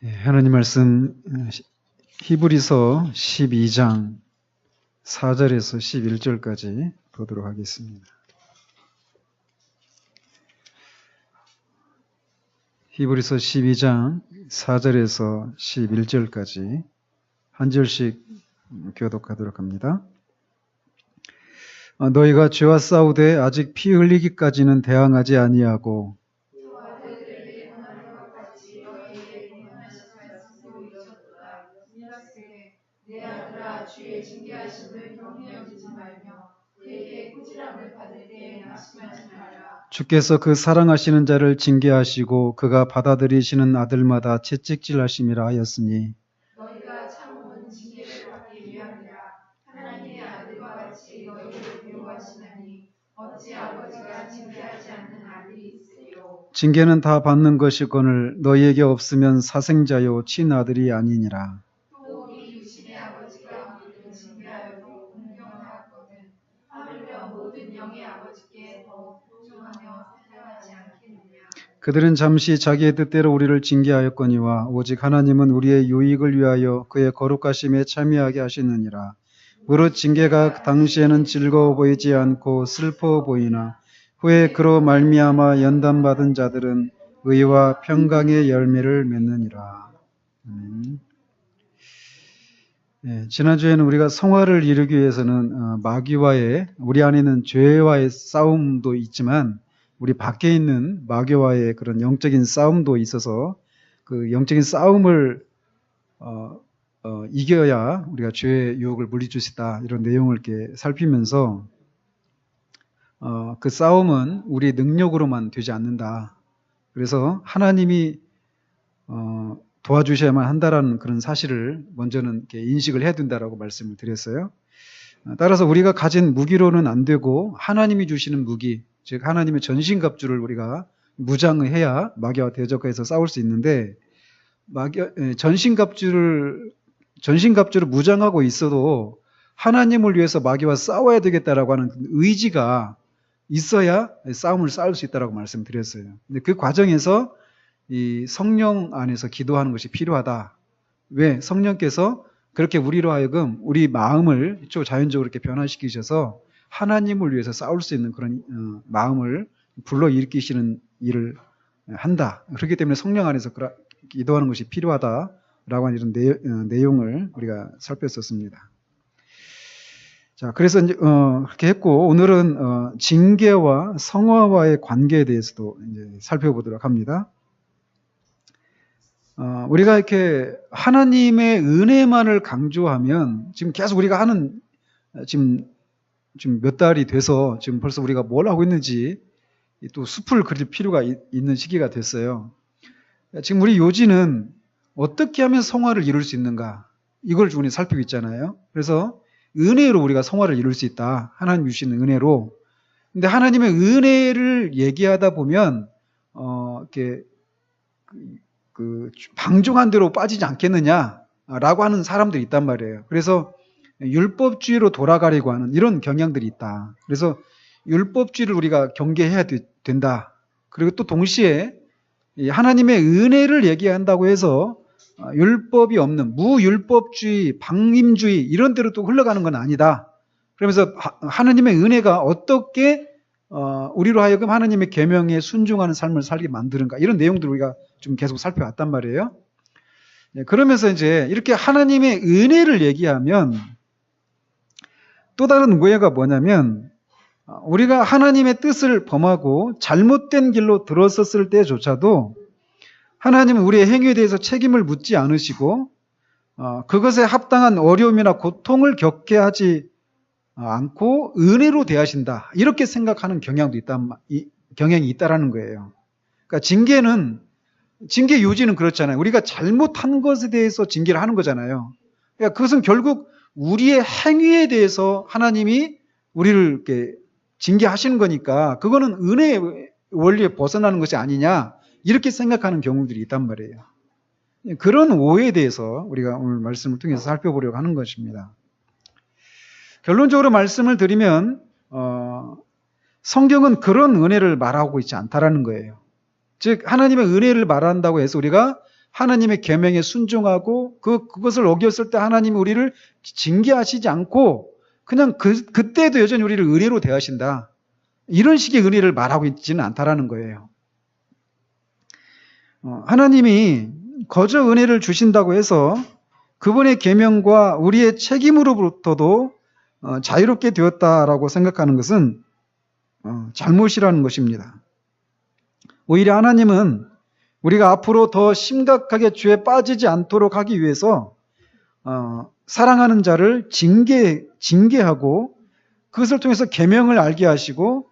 하나님 말씀 히브리서 12장 4절에서 11절까지 보도록 하겠습니다. 히브리서 12장 4절에서 11절까지 한 절씩 교독하도록 합니다. 너희가 죄와 싸우되 아직 피 흘리기까지는 대항하지 아니하고 내 아들아 주의 징계하심을 경히 여기지 말며 그에게 꾸지람을 받을 때에 낙심하지 마라. 주께서 그 사랑하시는 자를 징계하시고 그가 받아들이시는 아들마다 채찍질하심이라 하였으니 너희가 참으면 징계를 받기 위함이라. 하나님의 아들과 같이 너희를 미워하시나니 어찌 아버지가 징계하지 않는 아들이 있으리요. 징계는 다 받는 것이거늘 너희에게 없으면 사생자요 친아들이 아니니라. 그들은 잠시 자기의 뜻대로 우리를 징계하였거니와 오직 하나님은 우리의 유익을 위하여 그의 거룩하심에 참여하게 하시느니라. 무릇 징계가 당시에는 즐거워 보이지 않고 슬퍼 보이나 후에 그로 말미암아 연단받은 자들은 의와 평강의 열매를 맺느니라. 지난주에는 우리가 성화를 이루기 위해서는 마귀와의 우리 안에 있는 죄와의 싸움도 있지만 우리 밖에 있는 마귀와의 그런 영적인 싸움도 있어서 그 영적인 싸움을 이겨야 우리가 죄의 유혹을 물리칠 수 있다. 이런 내용을 이렇게 살피면서 그 싸움은 우리 능력으로만 되지 않는다. 그래서 하나님이 도와주셔야만 한다라는 그런 사실을 먼저는 이렇게 인식을 해야 된다라고 말씀을 드렸어요. 따라서 우리가 가진 무기로는 안 되고 하나님이 주시는 무기, 즉 하나님의 전신갑주를 우리가 무장해야 마귀와 대적해서 싸울 수 있는데 전신갑주를 무장하고 있어도 하나님을 위해서 마귀와 싸워야 되겠다라고 하는 의지가 있어야 싸움을 싸울 수 있다라고 말씀드렸어요. 근데 그 과정에서 이 성령 안에서 기도하는 것이 필요하다. 왜? 성령께서 그렇게 우리로 하여금 우리 마음을 자연적으로 이렇게 변화시키셔서 하나님을 위해서 싸울 수 있는 그런 마음을 불러일으키시는 일을 한다. 그렇기 때문에 성령 안에서 기도하는 것이 필요하다라고 하는 이런 내용을 우리가 살폈었습니다. 자, 그래서 이제 그렇게 했고 오늘은 징계와 성화와의 관계에 대해서도 이제 살펴보도록 합니다. 우리가 이렇게 하나님의 은혜만을 강조하면 지금 계속 우리가 하는 지금 몇 달이 돼서 지금 벌써 우리가 뭘 하고 있는지 또 숲을 그릴 필요가 있는 시기가 됐어요. 지금 우리 요지는 어떻게 하면 성화를 이룰 수 있는가 이걸 우리 살피고 있잖아요. 그래서 은혜로 우리가 성화를 이룰 수 있다. 하나님 주시는 은혜로. 근데 하나님의 은혜를 얘기하다 보면 이렇게 방종한 대로 빠지지 않겠느냐라고 하는 사람들이 있단 말이에요. 그래서 율법주의로 돌아가려고 하는 이런 경향들이 있다. 그래서 율법주의를 우리가 경계해야 된다. 그리고 또 동시에 하나님의 은혜를 얘기한다고 해서 율법이 없는 무율법주의, 방임주의 이런 데로 또 흘러가는 건 아니다. 그러면서 하나님의 은혜가 어떻게 우리로 하여금 하나님의 계명에 순종하는 삶을 살게 만드는가 이런 내용들을 우리가 좀 계속 살펴왔단 말이에요. 그러면서 이제 이렇게 하나님의 은혜를 얘기하면 또 다른 오해가 뭐냐면 우리가 하나님의 뜻을 범하고 잘못된 길로 들어섰을 때조차도 하나님은 우리의 행위에 대해서 책임을 묻지 않으시고 그것에 합당한 어려움이나 고통을 겪게 하지 않고 은혜로 대하신다. 이렇게 생각하는 경향이 있다라는 거예요. 그러니까 징계 요지는 그렇잖아요. 우리가 잘못한 것에 대해서 징계를 하는 거잖아요. 그러니까 그것은 결국 우리의 행위에 대해서 하나님이 우리를 이렇게 징계하시는 거니까 그거는 은혜의 원리에 벗어나는 것이 아니냐 이렇게 생각하는 경우들이 있단 말이에요. 그런 오해에 대해서 우리가 오늘 말씀을 통해서 살펴보려고 하는 것입니다. 결론적으로 말씀을 드리면 성경은 그런 은혜를 말하고 있지 않다라는 거예요. 즉 하나님의 은혜를 말한다고 해서 우리가 하나님의 계명에 순종하고 그것을 어겼을 때 하나님이 우리를 징계하시지 않고 그냥 그때도 여전히 우리를 은혜로 대하신다. 이런 식의 은혜를 말하고 있지는 않다라는 거예요. 하나님이 거저 은혜를 주신다고 해서 그분의 계명과 우리의 책임으로부터도 자유롭게 되었다라고 생각하는 것은 잘못이라는 것입니다. 오히려 하나님은 우리가 앞으로 더 심각하게 죄에 빠지지 않도록 하기 위해서 사랑하는 자를 징계하고 그것을 통해서 계명을 알게 하시고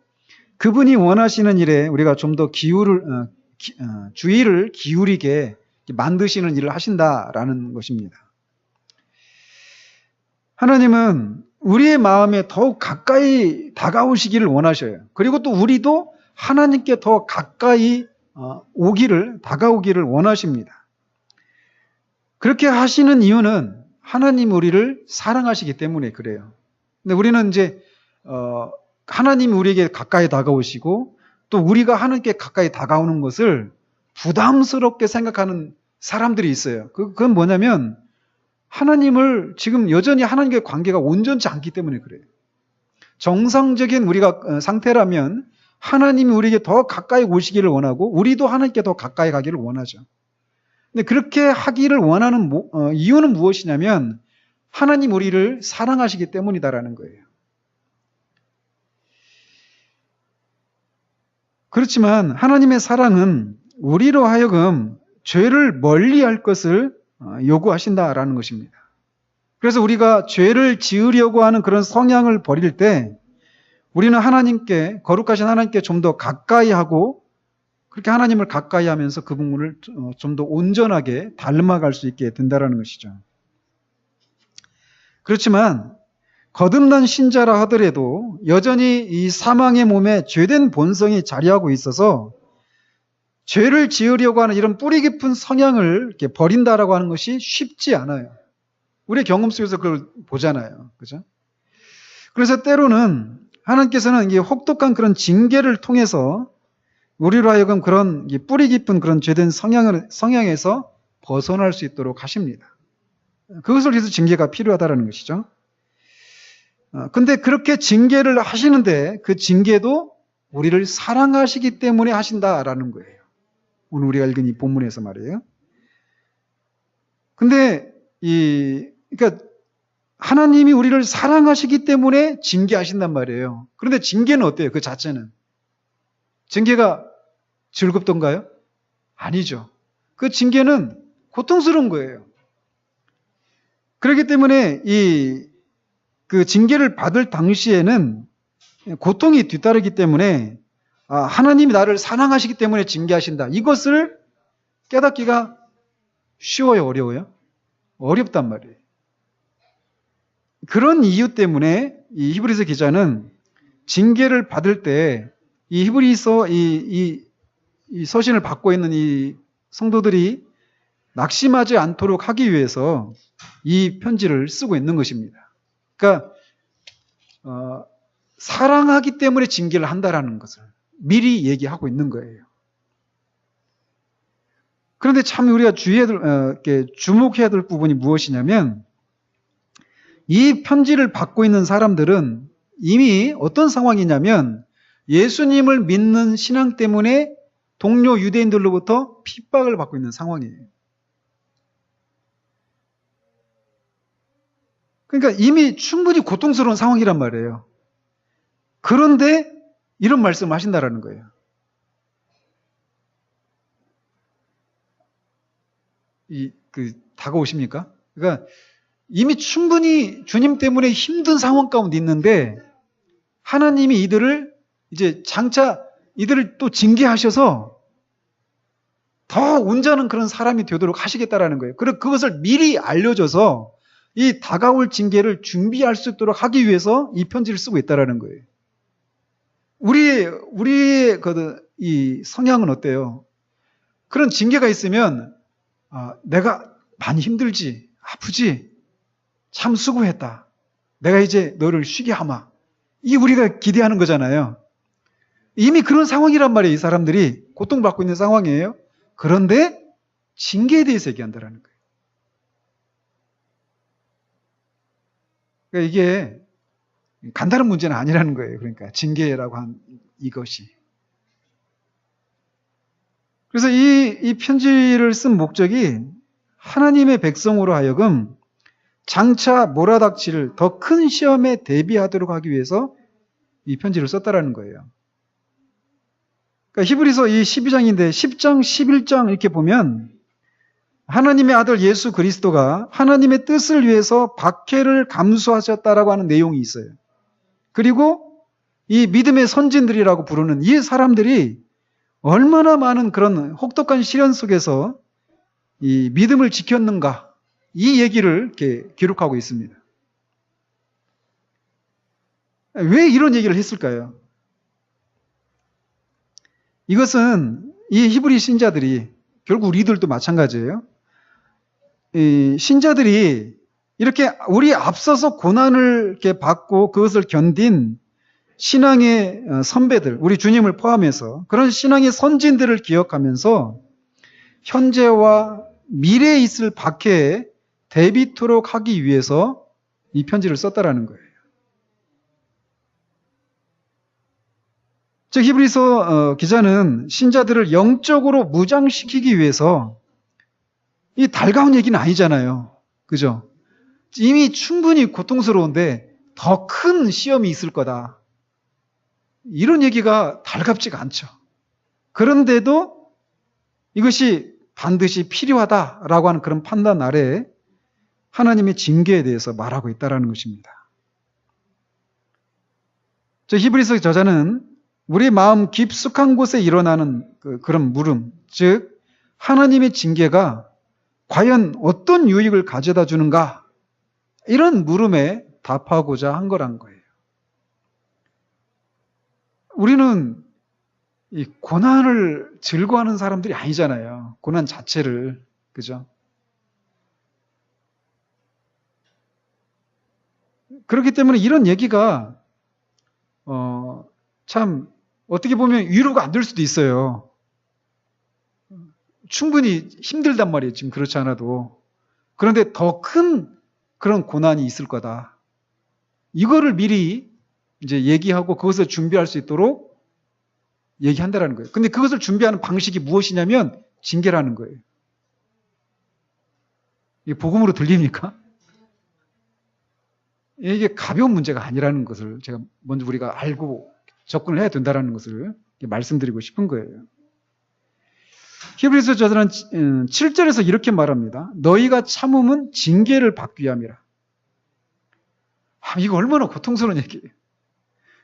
그분이 원하시는 일에 우리가 좀 더 주의를 기울이게 만드시는 일을 하신다라는 것입니다. 하나님은 우리의 마음에 더욱 가까이 다가오시기를 원하셔요. 그리고 또 우리도 하나님께 더 가까이 다가오기를 원하십니다. 그렇게 하시는 이유는 하나님 우리를 사랑하시기 때문에 그래요. 근데 우리는 이제 하나님이 우리에게 가까이 다가오시고 또 우리가 하나님께 가까이 다가오는 것을 부담스럽게 생각하는 사람들이 있어요. 그건 뭐냐면 하나님을 지금 여전히 하나님과의 관계가 온전치 않기 때문에 그래요. 정상적인 우리가 상태라면 하나님이 우리에게 더 가까이 오시기를 원하고 우리도 하나님께 더 가까이 가기를 원하죠. 근데 그렇게 하기를 원하는 이유는 무엇이냐면 하나님 우리를 사랑하시기 때문이다라는 거예요. 그렇지만 하나님의 사랑은 우리로 하여금 죄를 멀리할 것을 요구하신다라는 것입니다. 그래서 우리가 죄를 지으려고 하는 그런 성향을 버릴 때 우리는 하나님께, 거룩하신 하나님께 좀 더 가까이 하고 그렇게 하나님을 가까이 하면서 그분을 좀 더 온전하게 닮아갈 수 있게 된다는 것이죠. 그렇지만 거듭난 신자라 하더라도 여전히 이 사망의 몸에 죄된 본성이 자리하고 있어서 죄를 지으려고 하는 이런 뿌리 깊은 성향을 이렇게 버린다라고 하는 것이 쉽지 않아요. 우리의 경험 속에서 그걸 보잖아요. 그죠? 그래서 때로는 하나님께서는 이 혹독한 그런 징계를 통해서 우리로 하여금 그런 뿌리 깊은 그런 죄된 성향에서 벗어날 수 있도록 하십니다. 그것을 위해서 징계가 필요하다는 것이죠. 근데 그렇게 징계를 하시는데 그 징계도 우리를 사랑하시기 때문에 하신다라는 거예요. 오늘 우리가 읽은 이 본문에서 말이에요. 근데 그러니까 하나님이 우리를 사랑하시기 때문에 징계하신단 말이에요. 그런데 징계는 어때요? 그 자체는. 징계가 즐겁던가요? 아니죠. 그 징계는 고통스러운 거예요. 그렇기 때문에 그 징계를 받을 당시에는 고통이 뒤따르기 때문에 하나님이 나를 사랑하시기 때문에 징계하신다. 이것을 깨닫기가 쉬워요? 어려워요? 어렵단 말이에요. 그런 이유 때문에 이 히브리서 기자는 징계를 받을 때 이 히브리서 이 서신을 받고 있는 이 성도들이 낙심하지 않도록 하기 위해서 이 편지를 쓰고 있는 것입니다. 그러니까 사랑하기 때문에 징계를 한다라는 것을 미리 얘기하고 있는 거예요. 그런데 참 우리가 주목해야 될 부분이 무엇이냐면 이 편지를 받고 있는 사람들은 이미 어떤 상황이냐면 예수님을 믿는 신앙 때문에 동료 유대인들로부터 핍박을 받고 있는 상황이에요. 그러니까 이미 충분히 고통스러운 상황이란 말이에요. 그런데 이런 말씀을 하신다라는 거예요. 다가오십니까? 그러니까 이미 충분히 주님 때문에 힘든 상황 가운데 있는데 하나님이 이들을 또 징계하셔서 더 온전한 그런 사람이 되도록 하시겠다라는 거예요. 그리고 그것을 미리 알려줘서 이 다가올 징계를 준비할 수 있도록 하기 위해서 이 편지를 쓰고 있다라는 거예요. 우리의 이 성향은 어때요? 그런 징계가 있으면 내가 많이 힘들지, 아프지, 참 수고했다. 내가 이제 너를 쉬게 하마. 이게 우리가 기대하는 거잖아요. 이미 그런 상황이란 말이에요. 이 사람들이 고통받고 있는 상황이에요. 그런데 징계에 대해서 얘기한다라는 거예요. 그러니까 이게 간단한 문제는 아니라는 거예요. 그러니까 징계라고 한 이것이. 그래서 이 편지를 쓴 목적이 하나님의 백성으로 하여금 장차 몰아닥칠 더 큰 시험에 대비하도록 하기 위해서 이 편지를 썼다라는 거예요. 그러니까 히브리서 이 12장인데 10장, 11장 이렇게 보면 하나님의 아들 예수 그리스도가 하나님의 뜻을 위해서 박해를 감수하셨다라고 하는 내용이 있어요. 그리고 이 믿음의 선진들이라고 부르는 이 사람들이 얼마나 많은 그런 혹독한 시련 속에서 이 믿음을 지켰는가, 이 얘기를 이렇게 기록하고 있습니다. 왜 이런 얘기를 했을까요? 이것은 이 히브리 신자들이, 결국 우리들도 마찬가지예요. 이 신자들이 이렇게 우리 앞서서 고난을 이렇게 받고 그것을 견딘 신앙의 선배들, 우리 주님을 포함해서 그런 신앙의 선진들을 기억하면서 현재와 미래에 있을 박해에 대비토록 하기 위해서 이 편지를 썼다라는 거예요. 즉 히브리서 기자는 신자들을 영적으로 무장시키기 위해서, 이 달가운 얘기는 아니잖아요. 그죠? 이미 충분히 고통스러운데 더 큰 시험이 있을 거다. 이런 얘기가 달갑지가 않죠. 그런데도 이것이 반드시 필요하다라고 하는 그런 판단 아래에 하나님의 징계에 대해서 말하고 있다는 것입니다. 저 히브리서 저자는 우리 마음 깊숙한 곳에 일어나는 그런 물음, 즉 하나님의 징계가 과연 어떤 유익을 가져다 주는가, 이런 물음에 답하고자 한 거란 거예요. 우리는 이 고난을 즐거워하는 사람들이 아니잖아요. 고난 자체를. 그죠? 그렇기 때문에 이런 얘기가 참 어떻게 보면 위로가 안 될 수도 있어요. 충분히 힘들단 말이에요. 지금 그렇지 않아도. 그런데 더 큰 그런 고난이 있을 거다. 이거를 미리 이제 얘기하고 그것을 준비할 수 있도록 얘기한다라는 거예요. 근데 그것을 준비하는 방식이 무엇이냐면 징계라는 거예요. 이게 복음으로 들립니까? 이게 가벼운 문제가 아니라는 것을 제가 먼저 우리가 알고 접근을 해야 된다는 것을 말씀드리고 싶은 거예요. 히브리서 저자는 7절에서 이렇게 말합니다. 너희가 참음은 징계를 받기 위함이라. 이거 얼마나 고통스러운 얘기예요.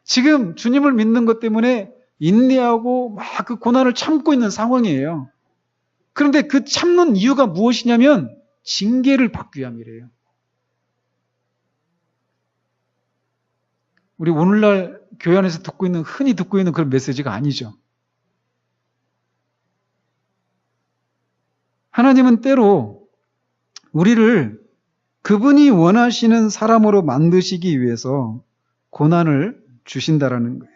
지금 주님을 믿는 것 때문에 인내하고 막 그 고난을 참고 있는 상황이에요. 그런데 그 참는 이유가 무엇이냐면 징계를 받기 위함이래요. 우리 오늘날 교회 안에서 흔히 듣고 있는 그런 메시지가 아니죠. 하나님은 때로 우리를 그분이 원하시는 사람으로 만드시기 위해서 고난을 주신다라는 거예요.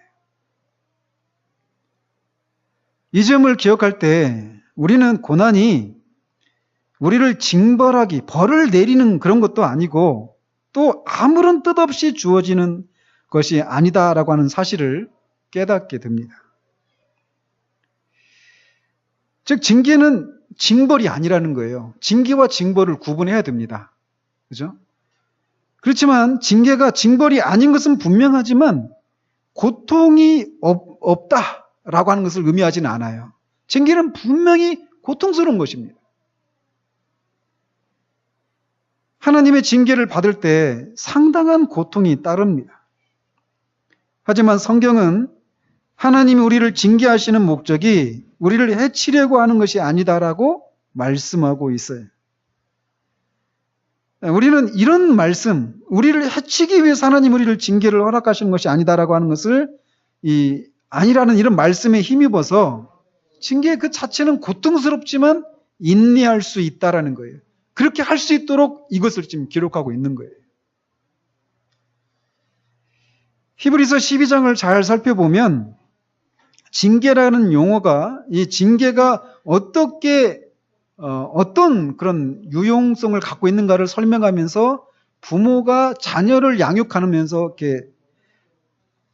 이 점을 기억할 때 우리는 고난이 우리를 징벌하기, 벌을 내리는 그런 것도 아니고 또 아무런 뜻 없이 주어지는 것이 아니다라고 하는 사실을 깨닫게 됩니다. 즉 징계는 징벌이 아니라는 거예요. 징계와 징벌을 구분해야 됩니다. 그죠? 그렇지만 징계가 징벌이 아닌 것은 분명하지만 고통이 없다라고 하는 것을 의미하지는 않아요. 징계는 분명히 고통스러운 것입니다. 하나님의 징계를 받을 때 상당한 고통이 따릅니다. 하지만 성경은 하나님이 우리를 징계하시는 목적이 우리를 해치려고 하는 것이 아니다라고 말씀하고 있어요. 우리는 이런 말씀, 우리를 해치기 위해서 하나님 우리를 징계를 허락하시는 것이 아니다라고 하는 것을 아니라는 이런 말씀에 힘입어서 징계 그 자체는 고통스럽지만 인내할 수 있다라는 거예요. 그렇게 할 수 있도록 이것을 지금 기록하고 있는 거예요. 히브리서 12장을 잘 살펴보면 징계라는 용어가 이 징계가 어떻게 어떤 그런 유용성을 갖고 있는가를 설명하면서 부모가 자녀를 양육하면서 이렇게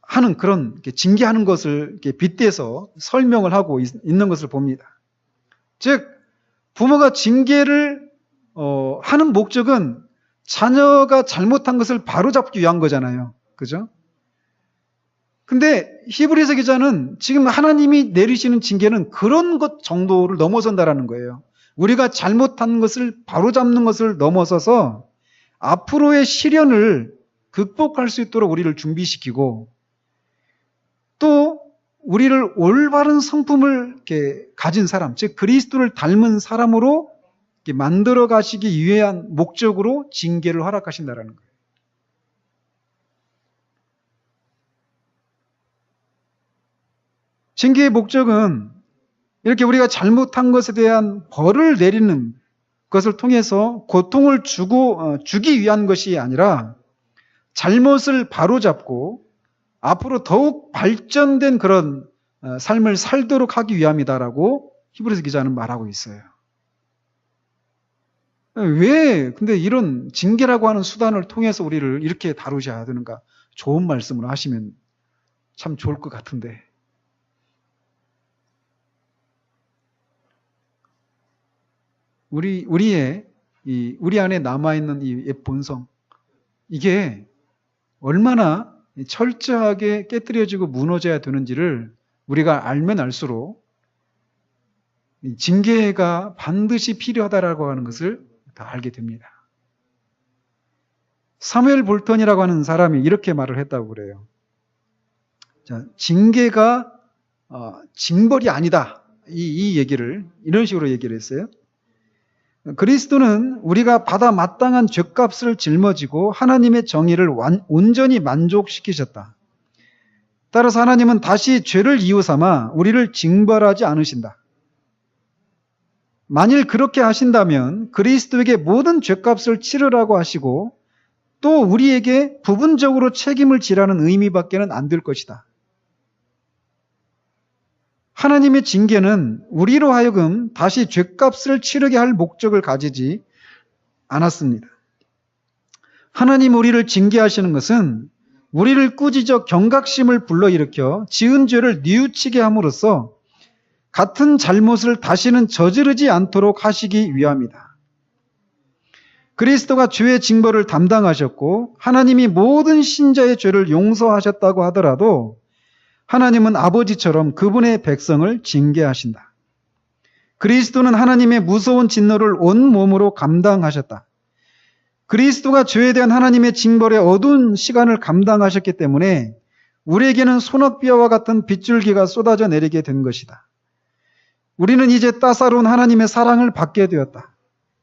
하는 그런 이렇게 징계하는 것을 이렇게 빗대서 설명을 하고 있는 것을 봅니다. 즉 부모가 징계를 하는 목적은 자녀가 잘못한 것을 바로잡기 위한 거잖아요. 그죠? 근데 히브리서 기자는 지금 하나님이 내리시는 징계는 그런 것 정도를 넘어선다라는 거예요. 우리가 잘못한 것을 바로잡는 것을 넘어서서 앞으로의 시련을 극복할 수 있도록 우리를 준비시키고 또 우리를 올바른 성품을 이렇게 가진 사람, 즉 그리스도를 닮은 사람으로 이렇게 만들어 가시기 위한 목적으로 징계를 허락하신다라는 거예요. 징계의 목적은 이렇게 우리가 잘못한 것에 대한 벌을 내리는 것을 통해서 고통을 주기 위한 것이 아니라 잘못을 바로잡고 앞으로 더욱 발전된 그런 삶을 살도록 하기 위함이다라고 히브리서 기자는 말하고 있어요. 왜 근데 이런 징계라고 하는 수단을 통해서 우리를 이렇게 다루셔야 되는가? 좋은 말씀을 하시면 참 좋을 것 같은데. 우리 안에 남아있는 이 옛 본성, 이게 얼마나 철저하게 깨뜨려지고 무너져야 되는지를 우리가 알면 알수록 징계가 반드시 필요하다라고 하는 것을 다 알게 됩니다. 사무엘 볼턴이라고 하는 사람이 이렇게 말을 했다고 그래요. 자, 징계가 징벌이 아니다. 이 얘기를 이런 식으로 얘기를 했어요. 그리스도는 우리가 받아 마땅한 죗값을 짊어지고 하나님의 정의를 온전히 만족시키셨다. 따라서 하나님은 다시 죄를 이유 삼아 우리를 징벌하지 않으신다. 만일 그렇게 하신다면 그리스도에게 모든 죗값을 치르라고 하시고 또 우리에게 부분적으로 책임을 지라는 의미밖에는 안 될 것이다. 하나님의 징계는 우리로 하여금 다시 죗값을 치르게 할 목적을 가지지 않았습니다. 하나님 우리를 징계하시는 것은 우리를 꾸짖어 경각심을 불러일으켜 지은 죄를 뉘우치게 함으로써 같은 잘못을 다시는 저지르지 않도록 하시기 위함이다. 그리스도가 죄의 징벌을 담당하셨고 하나님이 모든 신자의 죄를 용서하셨다고 하더라도 하나님은 아버지처럼 그분의 백성을 징계하신다. 그리스도는 하나님의 무서운 진노를 온 몸으로 감당하셨다. 그리스도가 죄에 대한 하나님의 징벌의 어두운 시간을 감당하셨기 때문에 우리에게는 소낙비와 같은 빗줄기가 쏟아져 내리게 된 것이다. 우리는 이제 따사로운 하나님의 사랑을 받게 되었다.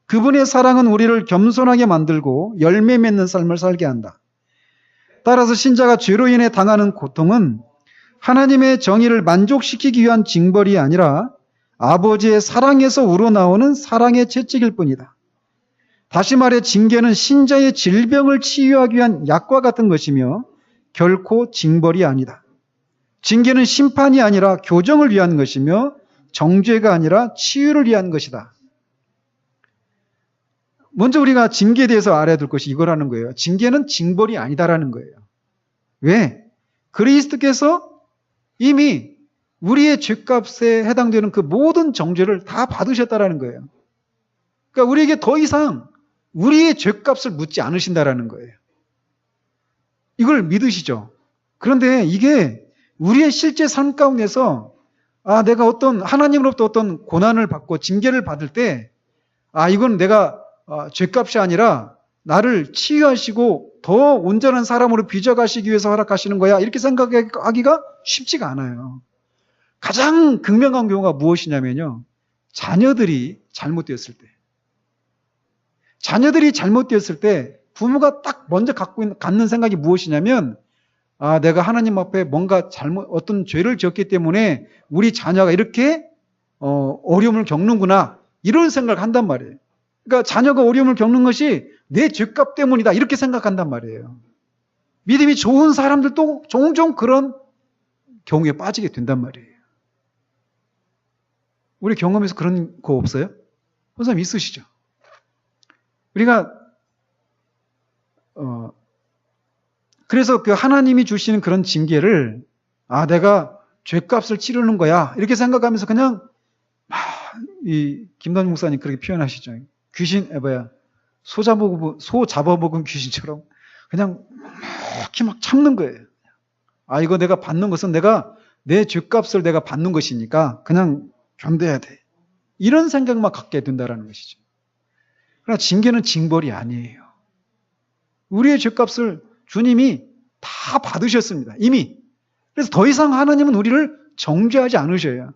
그분의 사랑은 우리를 겸손하게 만들고 열매 맺는 삶을 살게 한다. 따라서 신자가 죄로 인해 당하는 고통은 하나님의 정의를 만족시키기 위한 징벌이 아니라 아버지의 사랑에서 우러나오는 사랑의 채찍일 뿐이다. 다시 말해 징계는 신자의 질병을 치유하기 위한 약과 같은 것이며 결코 징벌이 아니다. 징계는 심판이 아니라 교정을 위한 것이며 정죄가 아니라 치유를 위한 것이다. 먼저 우리가 징계에 대해서 알아야 될 것이 이거라는 거예요. 징계는 징벌이 아니다라는 거예요. 왜? 그리스도께서 이미 우리의 죄값에 해당되는 그 모든 정죄를 다 받으셨다라는 거예요. 그러니까 우리에게 더 이상 우리의 죄값을 묻지 않으신다라는 거예요. 이걸 믿으시죠? 그런데 이게 우리의 실제 삶 가운데서 내가 하나님으로부터 어떤 고난을 받고 징계를 받을 때 이건 내가 죄값이 아니라 나를 치유하시고 더 온전한 사람으로 빚어가시기 위해서 허락하시는 거야. 이렇게 생각하기가 쉽지가 않아요. 가장 극명한 경우가 무엇이냐면요. 자녀들이 잘못되었을 때. 자녀들이 잘못되었을 때 부모가 딱 먼저 갖는 생각이 무엇이냐면 내가 하나님 앞에 뭔가 어떤 죄를 지었기 때문에 우리 자녀가 이렇게 어려움을 겪는구나. 이런 생각을 한단 말이에요. 그러니까 자녀가 어려움을 겪는 것이 내 죄값 때문이다. 이렇게 생각한단 말이에요. 믿음이 좋은 사람들도 종종 그런 경우에 빠지게 된단 말이에요. 우리 경험에서 그런 거 없어요? 본 사람 있으시죠? 우리가 그래서 그 하나님이 주시는 그런 징계를 내가 죄값을 치르는 거야 이렇게 생각하면서 그냥 이 김단중 목사님 그렇게 표현하시죠. 귀신 소 잡아먹은 귀신처럼 그냥 이렇게 막 참는 거예요. 이거 내가 받는 것은 내 죄값을 내가 받는 것이니까 그냥 견뎌야 돼. 이런 생각만 갖게 된다는 것이죠. 그러나 징계는 징벌이 아니에요. 우리의 죄값을 주님이 다 받으셨습니다. 이미. 그래서 더 이상 하나님은 우리를 정죄하지 않으셔요.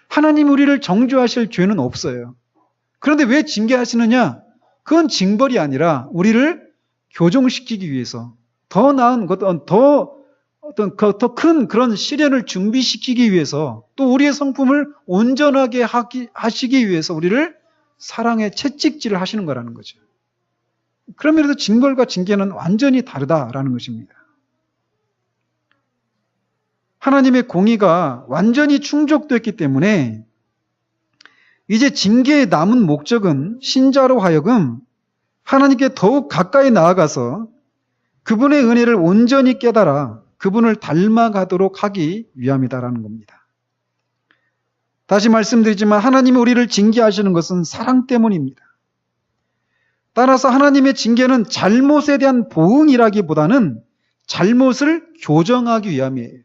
하나님 우리를 정죄하실 죄는 없어요. 그런데 왜 징계하시느냐? 그건 징벌이 아니라 우리를 교정시키기 위해서 더 나은 더 큰 그런 시련을 준비시키기 위해서 또 우리의 성품을 온전하게 하시기 위해서 우리를 사랑의 채찍질을 하시는 거라는 거죠. 그런 면에서 징벌과 징계는 완전히 다르다라는 것입니다. 하나님의 공의가 완전히 충족됐기 때문에 이제 징계의 남은 목적은 신자로 하여금 하나님께 더욱 가까이 나아가서 그분의 은혜를 온전히 깨달아 그분을 닮아가도록 하기 위함이다라는 겁니다. 다시 말씀드리지만 하나님이 우리를 징계하시는 것은 사랑 때문입니다. 따라서 하나님의 징계는 잘못에 대한 보응이라기보다는 잘못을 교정하기 위함이에요.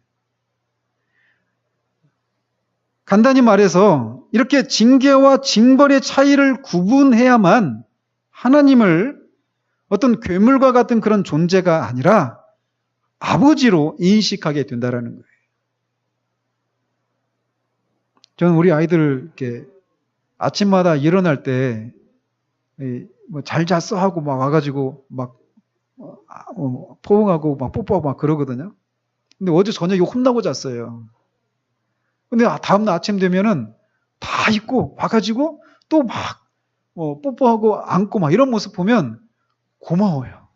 간단히 말해서 이렇게 징계와 징벌의 차이를 구분해야만 하나님을 어떤 괴물과 같은 그런 존재가 아니라 아버지로 인식하게 된다는 거예요. 저는 우리 아이들 이렇게 아침마다 일어날 때 잘 잤어 하고 막 와가지고 막 포옹하고 막 뽀뽀하고 막 그러거든요. 근데 어제 저녁에 혼나고 잤어요. 근데 다음날 아침 되면은 다 잊고 와가지고 또 막 뽀뽀하고 안고 막 이런 모습 보면 고마워요.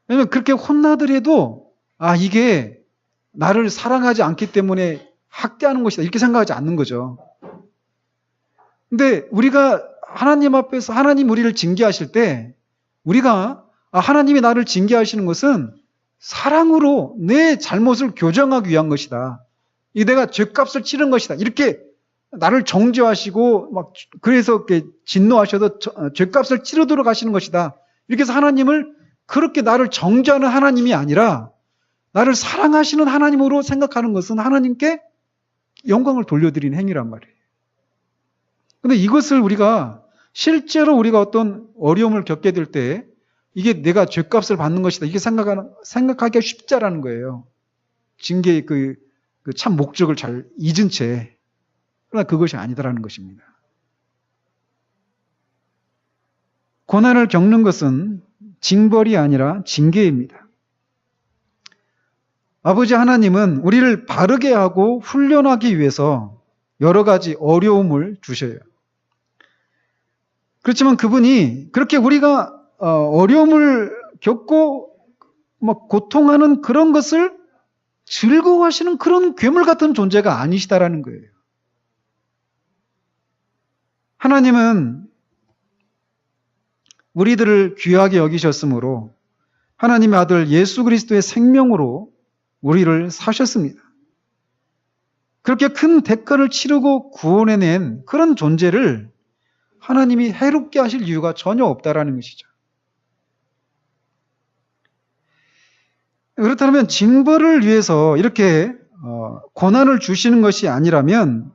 왜냐면 그렇게 혼나더라도 이게 나를 사랑하지 않기 때문에 학대하는 것이다 이렇게 생각하지 않는 거죠. 근데 우리가 하나님 앞에서 하나님 우리를 징계하실 때 우리가 하나님이 나를 징계하시는 것은 사랑으로 내 잘못을 교정하기 위한 것이다. 이 내가 죄값을 치른 것이다. 이렇게 나를 정죄하시고 막 그래서 이렇게 진노하셔서 죄값을 치르도록 하시는 것이다. 이렇게 해서 하나님을 그렇게 나를 정죄하는 하나님이 아니라 나를 사랑하시는 하나님으로 생각하는 것은 하나님께 영광을 돌려드리는 행위란 말이에요. 근데 이것을 실제로 우리가 어떤 어려움을 겪게 될 때 이게 내가 죄값을 받는 것이다. 이게 생각하기가 쉽지 않은 거예요. 징계의 그 참 목적을 잘 잊은 채. 그러나 그것이 아니다라는 것입니다. 고난을 겪는 것은 징벌이 아니라 징계입니다. 아버지 하나님은 우리를 바르게 하고 훈련하기 위해서 여러 가지 어려움을 주셔요. 그렇지만 그분이 그렇게 우리가 어려움을 겪고 막 고통하는 그런 것을 즐거워하시는 그런 괴물 같은 존재가 아니시다라는 거예요. 하나님은 우리들을 귀하게 여기셨으므로 하나님의 아들 예수 그리스도의 생명으로 우리를 사셨습니다. 그렇게 큰 대가를 치르고 구원해낸 그런 존재를 하나님이 해롭게 하실 이유가 전혀 없다라는 것이죠. 그렇다면 징벌을 위해서 이렇게 고난을 주시는 것이 아니라면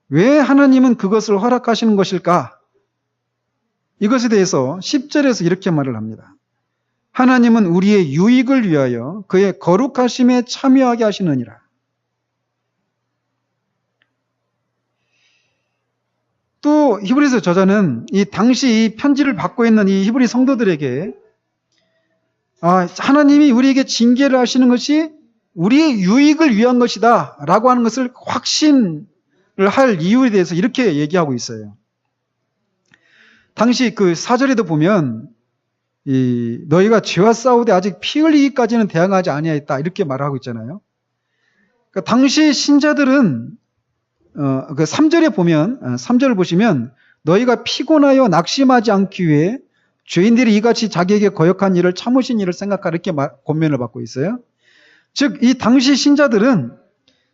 왜 하나님은 그것을 허락하시는 것일까? 이것에 대해서 10절에서 이렇게 말을 합니다. 하나님은 우리의 유익을 위하여 그의 거룩하심에 참여하게 하시느니라. 또 히브리서 저자는 이 당시 이 편지를 받고 있는 이 히브리 성도들에게 하나님이 우리에게 징계를 하시는 것이 우리의 유익을 위한 것이다 라고 하는 것을 확신을 할 이유에 대해서 이렇게 얘기하고 있어요. 당시 그 4절에도 보면 너희가 죄와 싸우되 아직 피 흘리기까지는 대항하지 아니하였다 이렇게 말하고 있잖아요. 그러니까 당시 신자들은 그 3절에 보면 3절을 보시면 너희가 피곤하여 낙심하지 않기 위해 죄인들이 이같이 자기에게 거역한 일을 참으신 일을 생각하라 이렇게 권면을 받고 있어요. 즉 이 당시 신자들은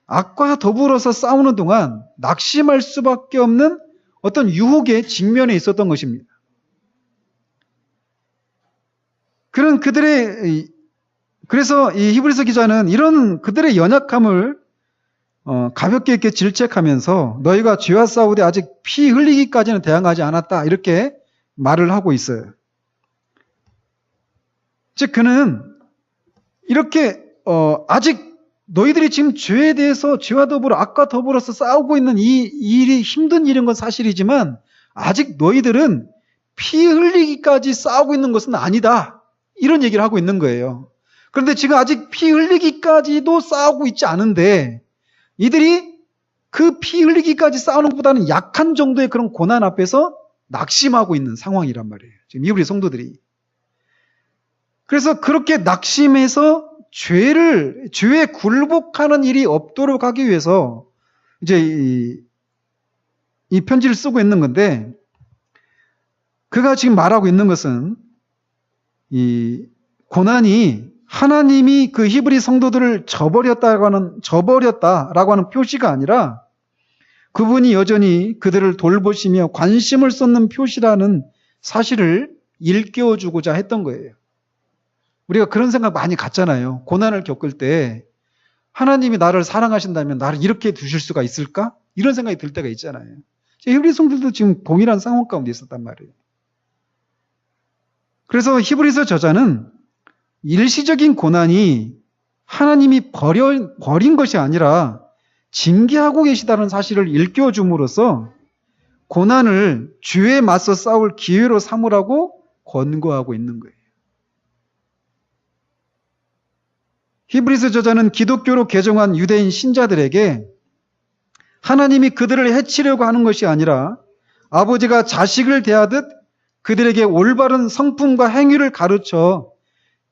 악과 더불어서 싸우는 동안 낙심할 수밖에 없는 어떤 유혹에 직면해 있었던 것입니다. 그래서 이 히브리서 기자는 이런 그들의 연약함을 가볍게 이렇게 질책하면서 너희가 죄와 싸우되 아직 피 흘리기까지는 대항하지 않았다 이렇게 말을 하고 있어요. 즉 그는 이렇게 아직 너희들이 지금 죄에 대해서 죄와 더불어 악과 더불어서 싸우고 있는 이 일이 힘든 일인 건 사실이지만 아직 너희들은 피 흘리기까지 싸우고 있는 것은 아니다. 이런 얘기를 하고 있는 거예요. 그런데 지금 아직 피 흘리기까지도 싸우고 있지 않은데 이들이 그 피 흘리기까지 싸우는 것보다는 약한 정도의 그런 고난 앞에서 낙심하고 있는 상황이란 말이에요. 지금 이브리 성도들이. 그래서 그렇게 낙심해서 죄에 굴복하는 일이 없도록 하기 위해서 이제 이 편지를 쓰고 있는 건데 그가 지금 말하고 있는 것은 이 고난이 하나님이 그 히브리 성도들을 저버렸다라고 하는 표시가 아니라 그분이 여전히 그들을 돌보시며 관심을 쏟는 표시라는 사실을 일깨워주고자 했던 거예요. 우리가 그런 생각 많이 갖잖아요. 고난을 겪을 때 하나님이 나를 사랑하신다면 나를 이렇게 두실 수가 있을까? 이런 생각이 들 때가 있잖아요. 히브리 성도들도 지금 동일한 상황 가운데 있었단 말이에요. 그래서 히브리서 저자는 일시적인 고난이 하나님이 버린 것이 아니라 징계하고 계시다는 사실을 일깨워줌으로써 고난을 죄에 맞서 싸울 기회로 삼으라고 권고하고 있는 거예요. 히브리서 저자는 기독교로 개종한 유대인 신자들에게 하나님이 그들을 해치려고 하는 것이 아니라 아버지가 자식을 대하듯 그들에게 올바른 성품과 행위를 가르쳐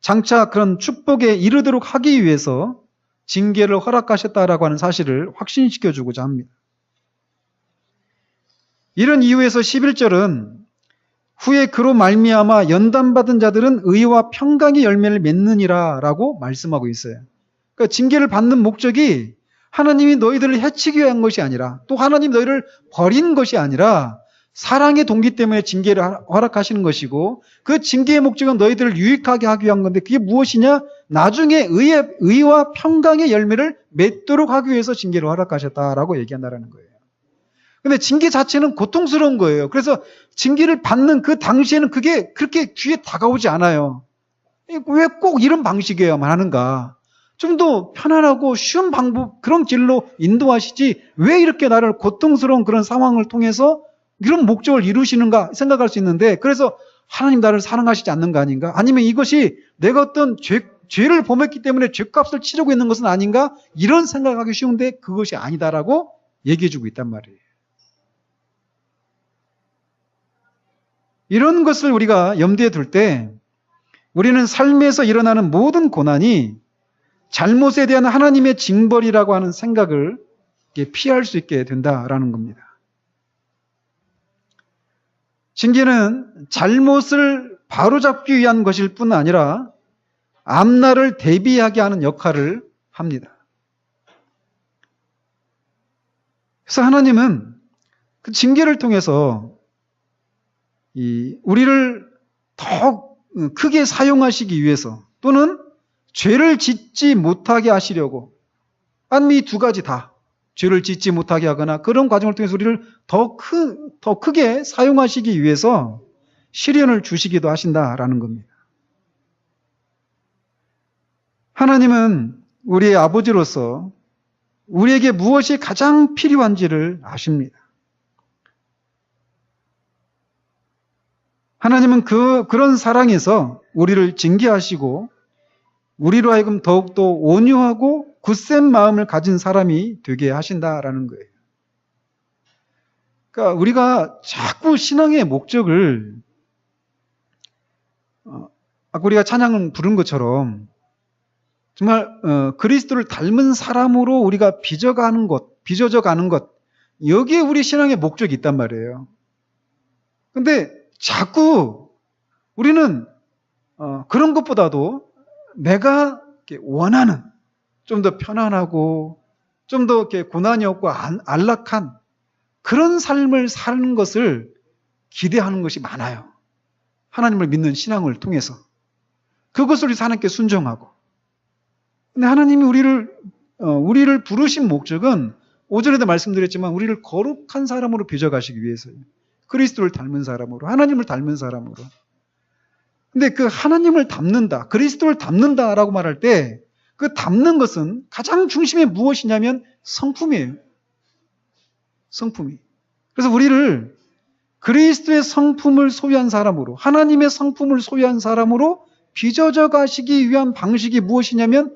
장차 그런 축복에 이르도록 하기 위해서 징계를 허락하셨다라고 하는 사실을 확신시켜주고자 합니다. 이런 이유에서 11절은 후에 그로 말미암아 연단받은 자들은 의와 평강의 열매를 맺느니라 라고 말씀하고 있어요. 그러니까 징계를 받는 목적이 하나님이 너희들을 해치기 위한 것이 아니라 또 하나님 너희를 버린 것이 아니라 사랑의 동기 때문에 징계를 허락하시는 것이고 그 징계의 목적은 너희들을 유익하게 하기 위한 건데 그게 무엇이냐? 나중에 의와 평강의 열매를 맺도록 하기 위해서 징계를 허락하셨다라고 얘기한다는 거예요. 근데 징계 자체는 고통스러운 거예요. 그래서 징계를 받는 그 당시에는 그게 그렇게 귀에 다가오지 않아요. 왜 꼭 이런 방식이어야만 하는가? 좀 더 편안하고 쉬운 방법, 그런 길로 인도하시지 왜 이렇게 나를 고통스러운 그런 상황을 통해서 이런 목적을 이루시는가 생각할 수 있는데 그래서 하나님 나를 사랑하시지 않는 거 아닌가? 아니면 이것이 내가 어떤 죄를 범했기 때문에 죄값을 치르고 있는 것은 아닌가? 이런 생각하기 쉬운데 그것이 아니다라고 얘기해주고 있단 말이에요. 이런 것을 우리가 염두에 둘 때 우리는 삶에서 일어나는 모든 고난이 잘못에 대한 하나님의 징벌이라고 하는 생각을 피할 수 있게 된다라는 겁니다. 징계는 잘못을 바로잡기 위한 것일 뿐 아니라 앞날을 대비하게 하는 역할을 합니다. 그래서 하나님은 그 징계를 통해서 우리를 더 크게 사용하시기 위해서 또는 죄를 짓지 못하게 하시려고 아니면 이 두 가지 다 죄를 짓지 못하게 하거나 그런 과정을 통해서 우리를 더 크게 사용하시기 위해서 시련을 주시기도 하신다라는 겁니다. 하나님은 우리의 아버지로서 우리에게 무엇이 가장 필요한지를 아십니다. 하나님은 그런 사랑에서 우리를 징계하시고 우리로 하여금 더욱더 온유하고 굳센 마음을 가진 사람이 되게 하신다라는 거예요. 그러니까 우리가 자꾸 신앙의 목적을 아까 우리가 찬양을 부른 것처럼 정말 그리스도를 닮은 사람으로 우리가 빚어져 가는 것 여기에 우리 신앙의 목적이 있단 말이에요. 근데 자꾸 우리는 그런 것보다도 내가 원하는 좀 더 편안하고 좀 더 이렇게 고난이 없고 안락한 그런 삶을 사는 것을 기대하는 것이 많아요. 하나님을 믿는 신앙을 통해서. 그것을 위해서 하나님께 순종하고. 근데 하나님이 우리를 부르신 목적은 오전에도 말씀드렸지만 우리를 거룩한 사람으로 빚어가시기 위해서요. 그리스도를 닮은 사람으로, 하나님을 닮은 사람으로. 근데 그 하나님을 닮는다, 그리스도를 닮는다라고 말할 때 그 닮는 것은 가장 중심에 무엇이냐면 성품이에요. 성품이. 그래서 우리를 그리스도의 성품을 소유한 사람으로, 하나님의 성품을 소유한 사람으로 빚어져 가시기 위한 방식이 무엇이냐면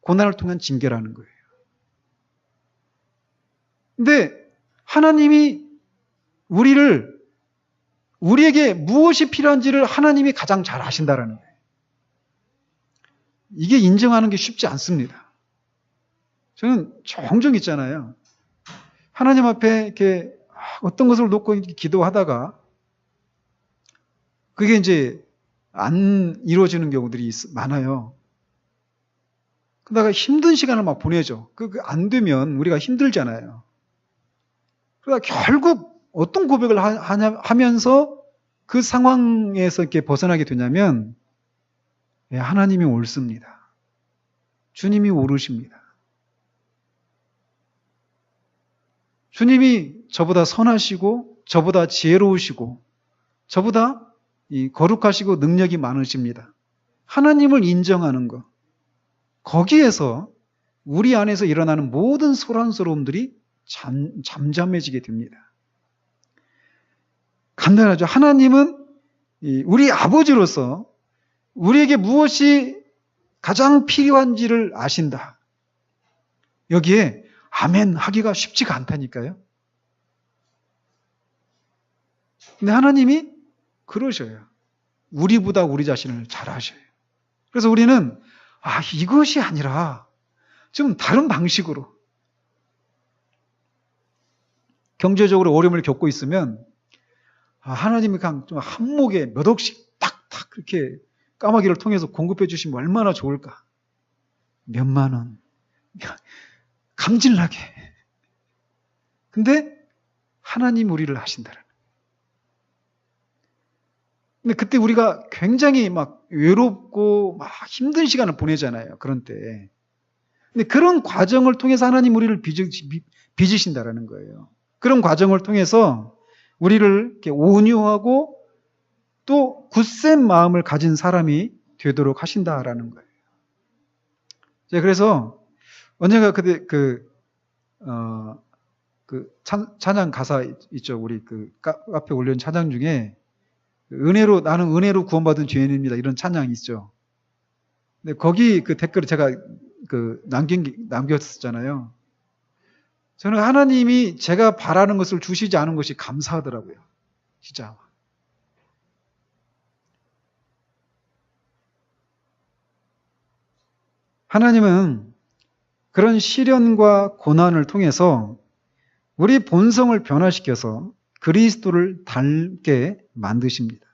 고난을 통한 징계라는 거예요. 근데 하나님이 우리에게 무엇이 필요한지를 하나님이 가장 잘 아신다라는 거예요. 이게 인정하는 게 쉽지 않습니다. 저는 종종 있잖아요. 하나님 앞에 이렇게 어떤 것을 놓고 기도하다가 그게 이제 안 이루어지는 경우들이 많아요. 그러다가 힘든 시간을 막 보내죠. 그게 안 되면 우리가 힘들잖아요. 그러다 결국 어떤 고백을 하면서 그 상황에서 이렇게 벗어나게 되냐면 하나님이 옳습니다. 주님이 옳으십니다. 주님이 저보다 선하시고 저보다 지혜로우시고 저보다 거룩하시고 능력이 많으십니다. 하나님을 인정하는 것. 거기에서 우리 안에서 일어나는 모든 소란스러움들이 잠잠해지게 됩니다. 간단하죠. 하나님은 우리 아버지로서 우리에게 무엇이 가장 필요한지를 아신다. 여기에 아멘 하기가 쉽지가 않다니까요. 근데 하나님이 그러셔요. 우리보다 우리 자신을 잘 아셔요. 그래서 우리는 이것이 아니라 좀 다른 방식으로 경제적으로 어려움을 겪고 있으면 하나님이 그냥 좀 한목에 몇 억씩 탁탁 그렇게 까마귀를 통해서 공급해 주시면 얼마나 좋을까. 몇만 원. 감질나게. 근데 하나님 우리를 아신다는. 근데 그때 우리가 굉장히 막 외롭고 막 힘든 시간을 보내잖아요. 그런 때. 근데 그런 과정을 통해서 하나님 우리를 빚으신다라는 거예요. 그런 과정을 통해서 우리를 이렇게 온유하고 또 굳센 마음을 가진 사람이 되도록 하신다라는 거예요. 그래서 언젠가 그때 찬양 가사 있죠. 우리 카페 올려놓은 찬양 중에 나는 은혜로 구원받은 죄인입니다. 이런 찬양이 있죠. 근데 거기 그 댓글을 제가 남겼었잖아요. 저는 하나님이 제가 바라는 것을 주시지 않은 것이 감사하더라고요. 진짜. 하나님은 그런 시련과 고난을 통해서 우리 본성을 변화시켜서 그리스도를 닮게 만드십니다.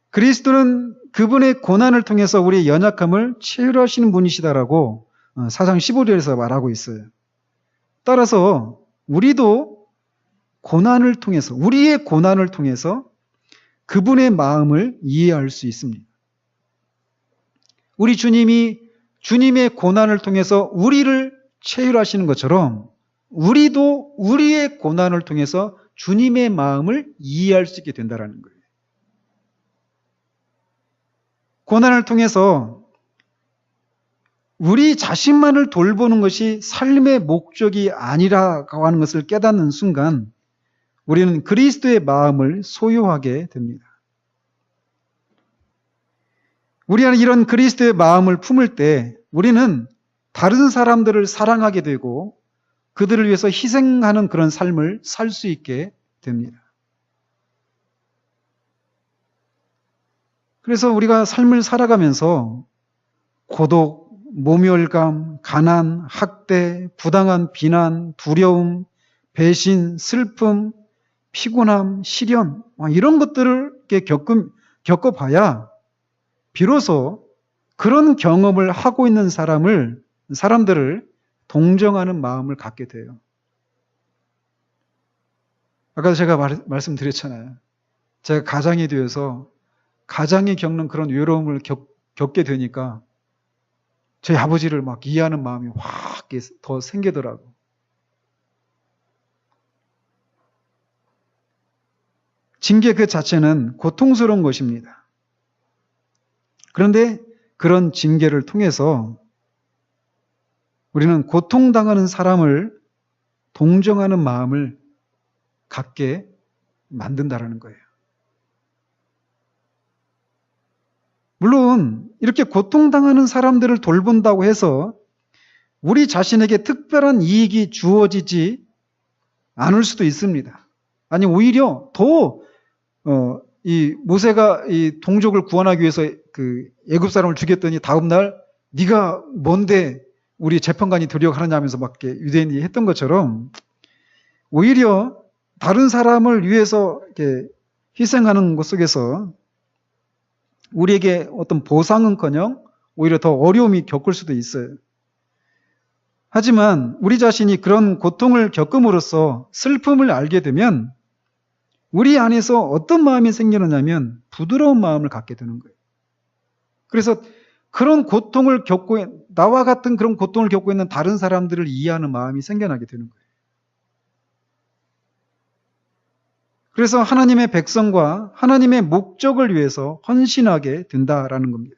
그리스도는 그분의 고난을 통해서 우리의 연약함을 치유하시는 분이시다라고 4장 15절에서 말하고 있어요. 따라서 우리도 고난을 통해서, 우리의 고난을 통해서 그분의 마음을 이해할 수 있습니다. 우리 주님이 주님의 고난을 통해서 우리를 체휼하시는 것처럼 우리도 우리의 고난을 통해서 주님의 마음을 이해할 수 있게 된다는 거예요. 고난을 통해서 우리 자신만을 돌보는 것이 삶의 목적이 아니라고 하는 것을 깨닫는 순간 우리는 그리스도의 마음을 소유하게 됩니다. 우리 안에 이런 그리스도의 마음을 품을 때 우리는 다른 사람들을 사랑하게 되고 그들을 위해서 희생하는 그런 삶을 살 수 있게 됩니다. 그래서 우리가 삶을 살아가면서 고독, 모멸감, 가난, 학대, 부당한 비난, 두려움, 배신, 슬픔, 피곤함, 시련, 이런 것들을 이렇게 겪어봐야 비로소 그런 경험을 하고 있는 사람들을 동정하는 마음을 갖게 돼요. 아까도 제가 말씀드렸잖아요. 제가 가장이 되어서 가장이 겪는 그런 외로움을 겪게 되니까 저희 아버지를 막 이해하는 마음이 확 더 생기더라고. 징계 그 자체는 고통스러운 것입니다. 그런데 그런 징계를 통해서 우리는 고통당하는 사람을 동정하는 마음을 갖게 만든다라는 거예요. 물론 이렇게 고통당하는 사람들을 돌본다고 해서 우리 자신에게 특별한 이익이 주어지지 않을 수도 있습니다. 아니 오히려 더 이 모세가 이 동족을 구원하기 위해서 그 애굽 사람을 죽였더니 다음 날 네가 뭔데 우리 재판관이 되려고 하느냐 하면서 막 유대인이 했던 것처럼 오히려 다른 사람을 위해서 이렇게 희생하는 것 속에서 우리에게 어떤 보상은커녕 오히려 더 어려움이 겪을 수도 있어요. 하지만 우리 자신이 그런 고통을 겪음으로써 슬픔을 알게 되면 우리 안에서 어떤 마음이 생기느냐면 부드러운 마음을 갖게 되는 거예요. 그래서 그런 고통을 나와 같은 그런 고통을 겪고 있는 다른 사람들을 이해하는 마음이 생겨나게 되는 거예요. 그래서 하나님의 백성과 하나님의 목적을 위해서 헌신하게 된다라는 겁니다.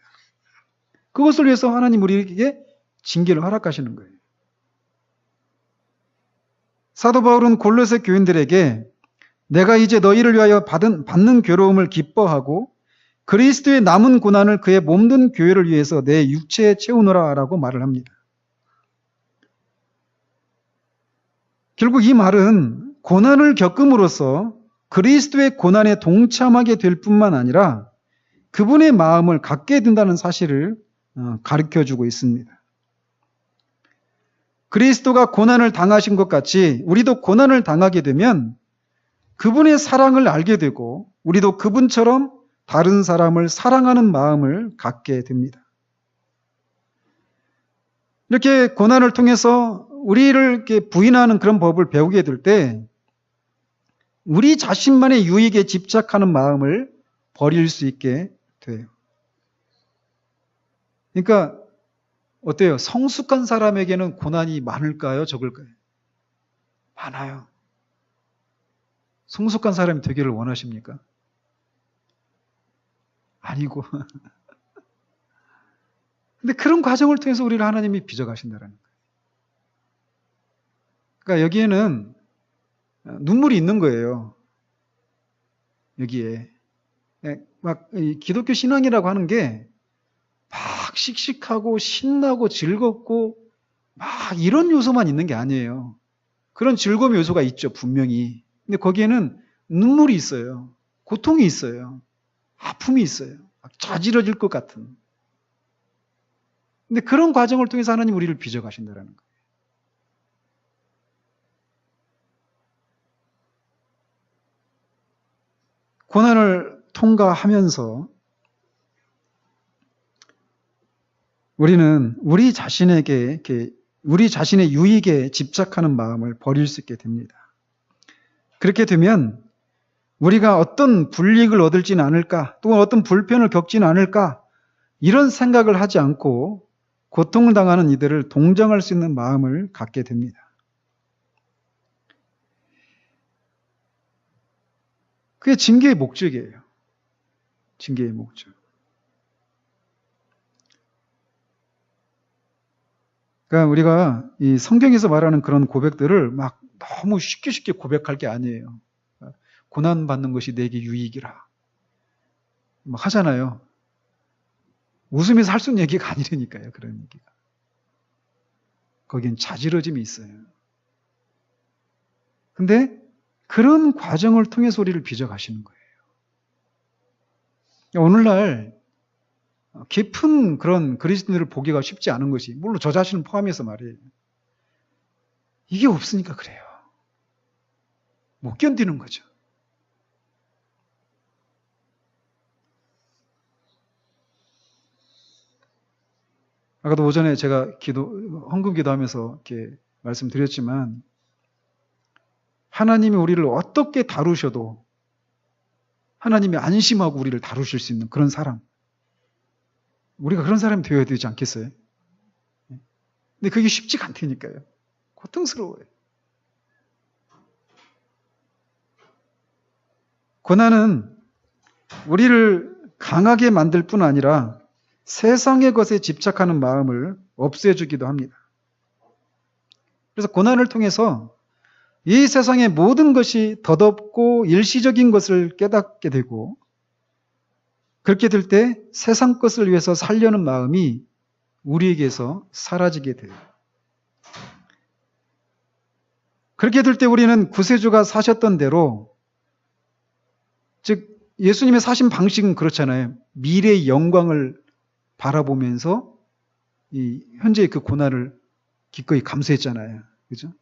그것을 위해서 하나님 우리에게 징계를 허락하시는 거예요. 사도 바울은 골로새 교인들에게 내가 이제 너희를 위하여 받는 괴로움을 기뻐하고 그리스도의 남은 고난을 그의 몸된 교회를 위해서 내 육체에 채우노라 라고 말을 합니다. 결국 이 말은 고난을 겪음으로써 그리스도의 고난에 동참하게 될 뿐만 아니라 그분의 마음을 갖게 된다는 사실을 가르쳐주고 있습니다. 그리스도가 고난을 당하신 것 같이 우리도 고난을 당하게 되면 그분의 사랑을 알게 되고 우리도 그분처럼 다른 사람을 사랑하는 마음을 갖게 됩니다. 이렇게 고난을 통해서 우리를 이렇게 부인하는 그런 법을 배우게 될 때 우리 자신만의 유익에 집착하는 마음을 버릴 수 있게 돼요. 그러니까 어때요? 성숙한 사람에게는 고난이 많을까요? 적을까요? 많아요. 성숙한 사람이 되기를 원하십니까? 아니고. 근데 그런 과정을 통해서 우리를 하나님이 빚어가신다는 거예요. 그러니까 여기에는 눈물이 있는 거예요. 여기에. 막 기독교 신앙이라고 하는 게 막 씩씩하고 신나고 즐겁고 막 이런 요소만 있는 게 아니에요. 그런 즐거움 요소가 있죠, 분명히. 근데 거기에는 눈물이 있어요. 고통이 있어요. 아픔이 있어요. 막 자지러질 것 같은. 근데 그런 과정을 통해서 하나님 우리를 빚어가신다는 거예요. 고난을 통과하면서 우리는 우리 자신에게 우리 자신의 유익에 집착하는 마음을 버릴 수 있게 됩니다. 그렇게 되면 우리가 어떤 불이익을 얻을지는 않을까, 또는 어떤 불편을 겪지는 않을까, 이런 생각을 하지 않고 고통을 당하는 이들을 동정할 수 있는 마음을 갖게 됩니다. 그게 징계의 목적이에요. 징계의 목적. 그러니까 우리가 이 성경에서 말하는 그런 고백들을 막 너무 쉽게 고백할 게 아니에요. 고난받는 것이 내게 유익이라. 막 하잖아요. 웃으면서 할 수 있는 얘기가 아니라니까요. 그런 얘기가. 거긴 자지러짐이 있어요. 근데 그런 과정을 통해서 우리를 빚어가시는 거예요. 오늘날 깊은 그런 그리스도인들을 보기가 쉽지 않은 것이, 물론 저 자신을 포함해서 말이에요. 이게 없으니까 그래요. 못 견디는 거죠. 아까도 오전에 제가 헌금 기도하면서 이렇게 말씀드렸지만, 하나님이 우리를 어떻게 다루셔도 하나님이 안심하고 우리를 다루실 수 있는 그런 사람. 우리가 그런 사람이 되어야 되지 않겠어요? 근데 그게 쉽지가 않다니까요. 고통스러워요. 고난은 우리를 강하게 만들 뿐 아니라 세상의 것에 집착하는 마음을 없애주기도 합니다. 그래서 고난을 통해서 이 세상의 모든 것이 덧없고 일시적인 것을 깨닫게 되고, 그렇게 될 때 세상 것을 위해서 살려는 마음이 우리에게서 사라지게 돼요. 그렇게 될 때 우리는 구세주가 사셨던 대로, 즉 예수님의 사신 방식은 그렇잖아요. 미래의 영광을 바라보면서 이 현재의 그 고난을 기꺼이 감수했잖아요. 그죠?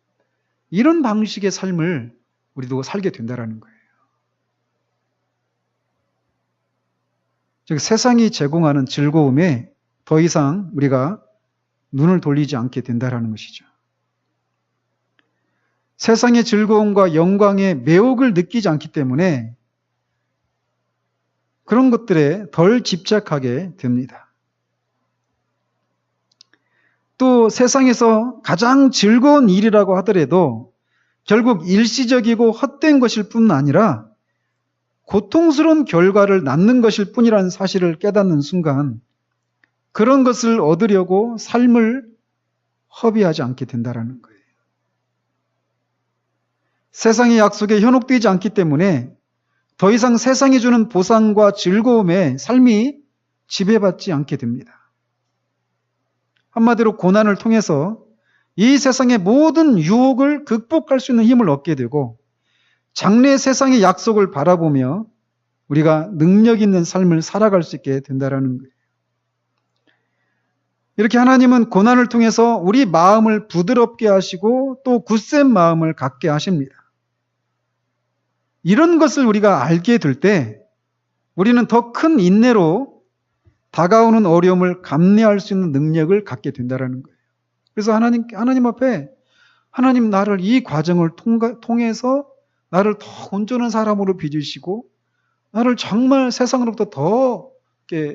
이런 방식의 삶을 우리도 살게 된다라는 거예요. 즉 세상이 제공하는 즐거움에 더 이상 우리가 눈을 돌리지 않게 된다라는 것이죠. 세상의 즐거움과 영광의 매혹을 느끼지 않기 때문에 그런 것들에 덜 집착하게 됩니다. 또 세상에서 가장 즐거운 일이라고 하더라도 결국 일시적이고 헛된 것일 뿐 아니라 고통스러운 결과를 낳는 것일 뿐이라는 사실을 깨닫는 순간 그런 것을 얻으려고 삶을 허비하지 않게 된다는 거예요. 세상의 약속에 현혹되지 않기 때문에 더 이상 세상이 주는 보상과 즐거움에 삶이 지배받지 않게 됩니다. 한마디로 고난을 통해서 이 세상의 모든 유혹을 극복할 수 있는 힘을 얻게 되고 장래 세상의 약속을 바라보며 우리가 능력 있는 삶을 살아갈 수 있게 된다는 거예요. 이렇게 하나님은 고난을 통해서 우리 마음을 부드럽게 하시고 또 굳센 마음을 갖게 하십니다. 이런 것을 우리가 알게 될 때 우리는 더 큰 인내로 다가오는 어려움을 감내할 수 있는 능력을 갖게 된다는 거예요. 그래서 하나님 앞에 하나님 나를 이 과정을 통해서 나를 더 온전한 사람으로 빚으시고 나를 정말 세상으로부터 더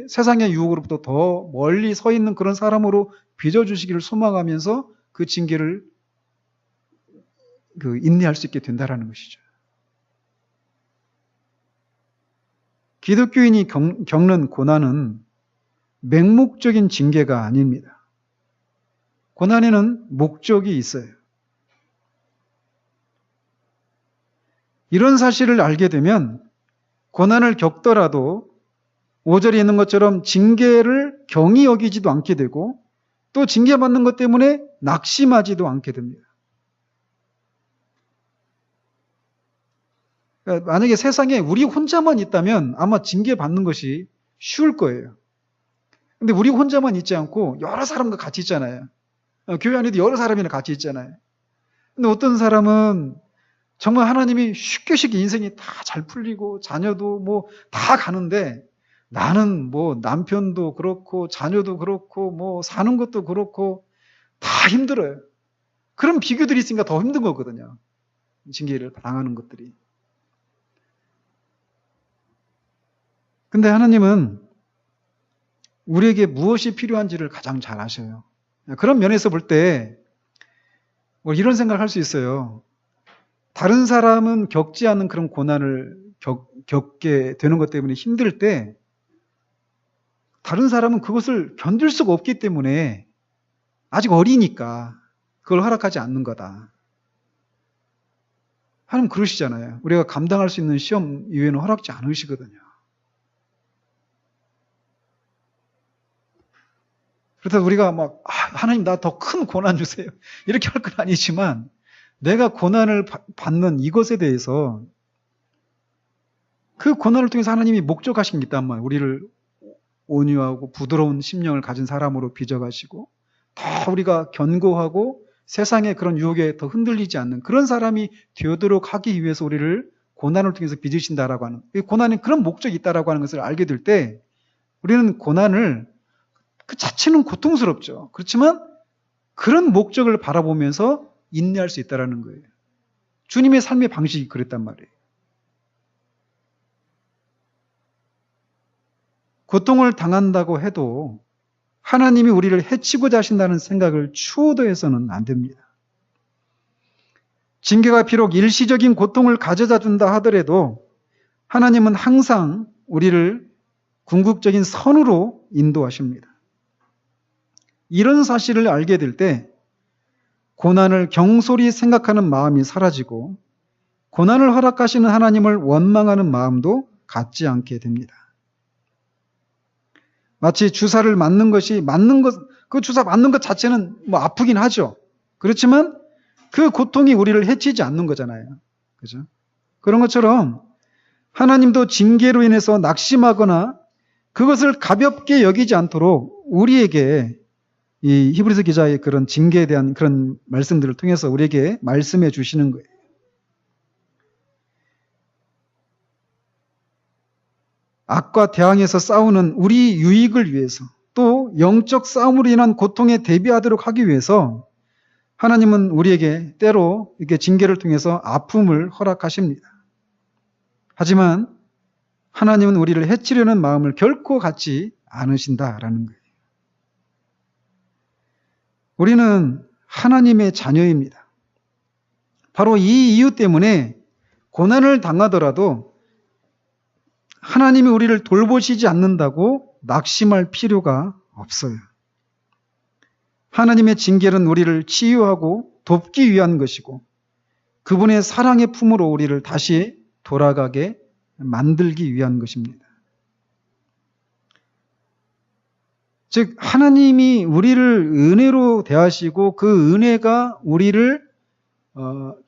세상의 유혹으로부터 더 멀리 서 있는 그런 사람으로 빚어주시기를 소망하면서 그 징계를 인내할 수 있게 된다는 것이죠. 기독교인이 겪는 고난은 맹목적인 징계가 아닙니다. 고난에는 목적이 있어요. 이런 사실을 알게 되면 고난을 겪더라도 5절에 있는 것처럼 징계를 경히 여기지도 않게 되고 또 징계받는 것 때문에 낙심하지도 않게 됩니다. 그러니까 만약에 세상에 우리 혼자만 있다면 아마 징계받는 것이 쉬울 거예요. 근데 우리 혼자만 있지 않고 여러 사람과 같이 있잖아요. 교회 안에도 여러 사람이랑 같이 있잖아요. 근데 어떤 사람은 정말 하나님이 쉽게 인생이 다 잘 풀리고 자녀도 뭐 다 가는데 나는 뭐 남편도 그렇고 자녀도 그렇고 뭐 사는 것도 그렇고 다 힘들어요. 그런 비교들이 있으니까 더 힘든 거거든요. 징계를 당하는 것들이. 근데 하나님은 우리에게 무엇이 필요한지를 가장 잘 아셔요. 그런 면에서 볼 때 이런 생각을 할 수 있어요. 다른 사람은 겪지 않는 그런 고난을 겪게 되는 것 때문에 힘들 때 다른 사람은 그것을 견딜 수가 없기 때문에 아직 어리니까 그걸 허락하지 않는 거다. 하나님 그러시잖아요. 우리가 감당할 수 있는 시험 이외에는 허락지 않으시거든요. 그래서 우리가 막 하나님 나 더 큰 고난 주세요. 이렇게 할 건 아니지만 내가 고난을 받는 이것에 대해서 그 고난을 통해서 하나님이 목적하신 게 있단 말이에요. 우리를 온유하고 부드러운 심령을 가진 사람으로 빚어가시고 더 우리가 견고하고 세상의 그런 유혹에 더 흔들리지 않는 그런 사람이 되도록 하기 위해서 우리를 고난을 통해서 빚으신다라고 하는, 이 고난에 그런 목적이 있다라고 하는 것을 알게 될 때 우리는 고난을 그 자체는 고통스럽죠. 그렇지만 그런 목적을 바라보면서 인내할 수 있다라는 거예요. 주님의 삶의 방식이 그랬단 말이에요. 고통을 당한다고 해도 하나님이 우리를 해치고자 하신다는 생각을 추호도 해서는 안 됩니다. 징계가 비록 일시적인 고통을 가져다 준다 하더라도 하나님은 항상 우리를 궁극적인 선으로 인도하십니다. 이런 사실을 알게 될 때 고난을 경솔히 생각하는 마음이 사라지고 고난을 허락하시는 하나님을 원망하는 마음도 갖지 않게 됩니다. 마치 주사를 맞는 것이 그 주사 맞는 것 자체는 뭐 아프긴 하죠. 그렇지만 그 고통이 우리를 해치지 않는 거잖아요. 그죠? 그런 것처럼 하나님도 징계로 인해서 낙심하거나 그것을 가볍게 여기지 않도록 우리에게 이 히브리서 기자의 그런 징계에 대한 그런 말씀들을 통해서 우리에게 말씀해 주시는 거예요. 악과 대항해서 싸우는 우리 유익을 위해서 또 영적 싸움으로 인한 고통에 대비하도록 하기 위해서 하나님은 우리에게 때로 이렇게 징계를 통해서 아픔을 허락하십니다. 하지만 하나님은 우리를 해치려는 마음을 결코 갖지 않으신다라는 거예요. 우리는 하나님의 자녀입니다. 바로 이 이유 때문에 고난을 당하더라도 하나님이 우리를 돌보시지 않는다고 낙심할 필요가 없어요. 하나님의 징계는 우리를 치유하고 돕기 위한 것이고 그분의 사랑의 품으로 우리를 다시 돌아가게 만들기 위한 것입니다. 즉 하나님이 우리를 은혜로 대하시고 그 은혜가 우리를